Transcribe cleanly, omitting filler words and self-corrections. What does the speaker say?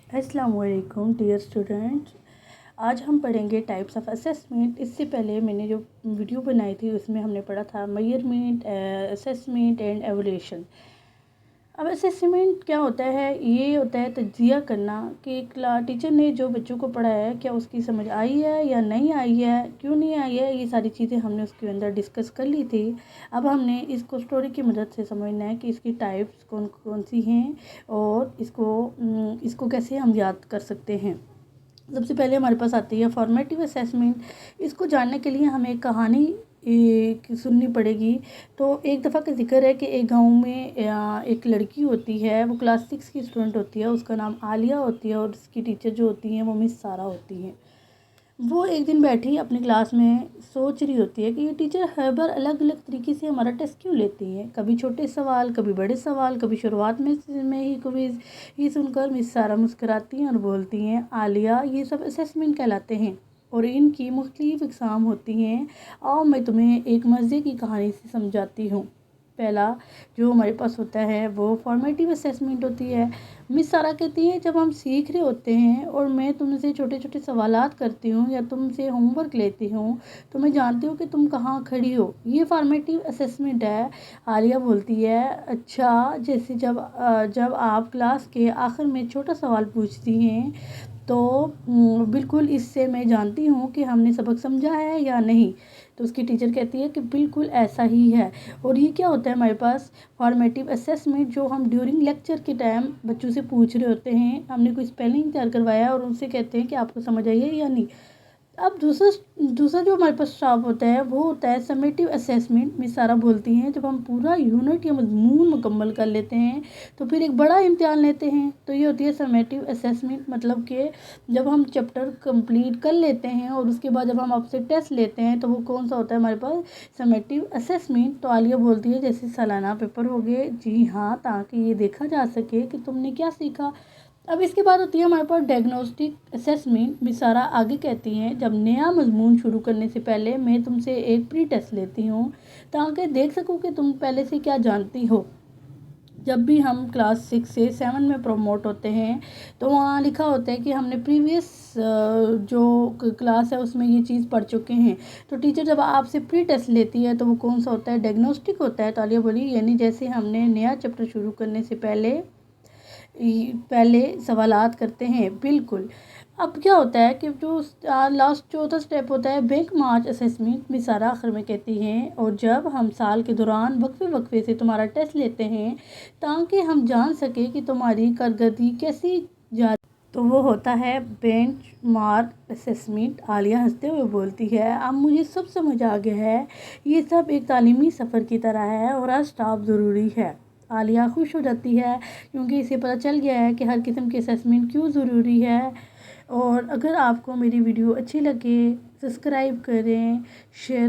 अस्सलाम वालेकुम dear students. आज हम पढ़ेंगे टाइप्स ऑफ असेसमेंट। इससे पहले मैंने जो वीडियो बनाई थी उसमें हमने पढ़ा था मेजरमेंट, असेसमेंट एंड एवल्यूशन। अब असेसमेंट क्या होता है? ये होता है तज्जिया करना कि टीचर ने जो बच्चों को पढ़ाया है क्या उसकी समझ आई है या नहीं आई है, क्यों नहीं आई है। ये सारी चीज़ें हमने उसके अंदर डिस्कस कर ली थी। अब हमने इसको स्टोरी की मदद से समझना है कि इसकी टाइप्स कौन कौन सी हैं और इसको कैसे हम याद कर सकते हैं। सबसे पहले हमारे पास आती है फॉर्मेटिव असेसमेंट। इसको जानने के लिए हमें एक कहानी सुननी पड़ेगी। तो एक दफ़ा का जिक्र है कि एक गांव में एक लड़की होती है, वो क्लास 6 की स्टूडेंट होती है। उसका नाम आलिया होती है और उसकी टीचर जो होती हैं वो मिस सारा होती हैं। वो एक दिन बैठी अपनी क्लास में सोच रही होती है कि ये टीचर हर बार अलग अलग तरीके से हमारा टेस्ट क्यों लेती हैं। कभी छोटे सवाल, कभी बड़े सवाल, कभी शुरुआत में ही क्विज। ये सुनकर मिस सारा मुस्कुराती हैं और बोलती हैं, आलिया ये सब असेसमेंट कहलाते हैं और इनकी मुख्तलिफ इकसाम होती हैं। आओ मैं तुम्हें एक मज़े की कहानी से समझाती हूँ। पहला जो हमारे पास होता है वो फॉर्मेटिव असेसमेंट होती है। मिस सारा कहती है, जब हम सीख रहे होते हैं और मैं तुमसे छोटे छोटे सवालात करती हूँ या तुमसे होमवर्क लेती हूँ तो मैं जानती हूँ कि तुम कहाँ खड़ी हो। ये फॉर्मेटिव असेसमेंट है। आलिया बोलती है, अच्छा जैसे जब आप क्लास के आखिर में छोटा सवाल पूछती हैं तो बिल्कुल इससे मैं जानती हूँ कि हमने सबक समझा है या नहीं। तो उसकी टीचर कहती है कि बिल्कुल ऐसा ही है। और ये क्या होता है हमारे पास फॉर्मेटिव असेसमेंट, जो हम ड्यूरिंग लेक्चर के टाइम बच्चों से पूछ रहे होते हैं। हमने कोई स्पेलिंग तैयार करवाया और उनसे कहते हैं कि आपको समझ आई है या नहीं। अब दूसरा जो हमारे पास स्टाफ होता है वो होता है समेटिव असेसमेंट। मिस सारा बोलती हैं, जब हम पूरा यूनिट या मजमून मुकम्मल कर लेते हैं तो फिर एक बड़ा इम्तिहान लेते हैं। तो ये होती है समेटिव असेसमेंट, मतलब कि जब हम चैप्टर कंप्लीट कर लेते हैं और उसके बाद जब हम आपसे टेस्ट लेते हैं तो वो कौन सा होता है हमारे पास, समेटिव असेसमेंट। तो आलिया बोलती है, जैसे सालाना पेपर हो गए। जी हाँ, ताकि ये देखा जा सके कि तुमने क्या सीखा। अब इसके बाद होती है हमारे पास डायग्नोस्टिक असेसमेंट। मिस सारा आगे कहती हैं, जब नया मजमून शुरू करने से पहले मैं तुमसे एक प्री टेस्ट लेती हूँ ताकि देख सकूँ कि तुम पहले से क्या जानती हो। जब भी हम क्लास 6 से 7 में प्रमोट होते हैं तो वहाँ लिखा होता है कि हमने प्रीवियस जो क्लास है उसमें ये चीज़ पढ़ चुके हैं। तो टीचर जब आपसे प्री टेस्ट लेती है तो वो कौन सा होता है, डायग्नोस्टिक होता है। तो आलिया बोली, यानी जैसे हमने नया चैप्टर शुरू करने से पहले सवालात करते हैं। बिल्कुल। अब क्या होता है कि जो लास्ट चौथा स्टेप होता है बैंक मार्च असेसमेंट। मिस सारा आखिर में कहती हैं, और जब हम साल के दौरान वक्फे से तुम्हारा टेस्ट लेते हैं ताकि हम जान सके कि तुम्हारी कारकर्दगी कैसी जा। तो वो होता है बेंच मार्क असेसमेंट। आलिया हंसते हुए बोलती है, अब मुझे सब समझ आ गया है। ये सब एक तालीमी सफ़र की तरह है और आज स्टाफ ज़रूरी है। आलिया खुश हो जाती है क्योंकि इसे पता चल गया है कि हर किस्म की असेसमेंट क्यों ज़रूरी है। और अगर आपको मेरी वीडियो अच्छी लगे सब्सक्राइब करें, शेयर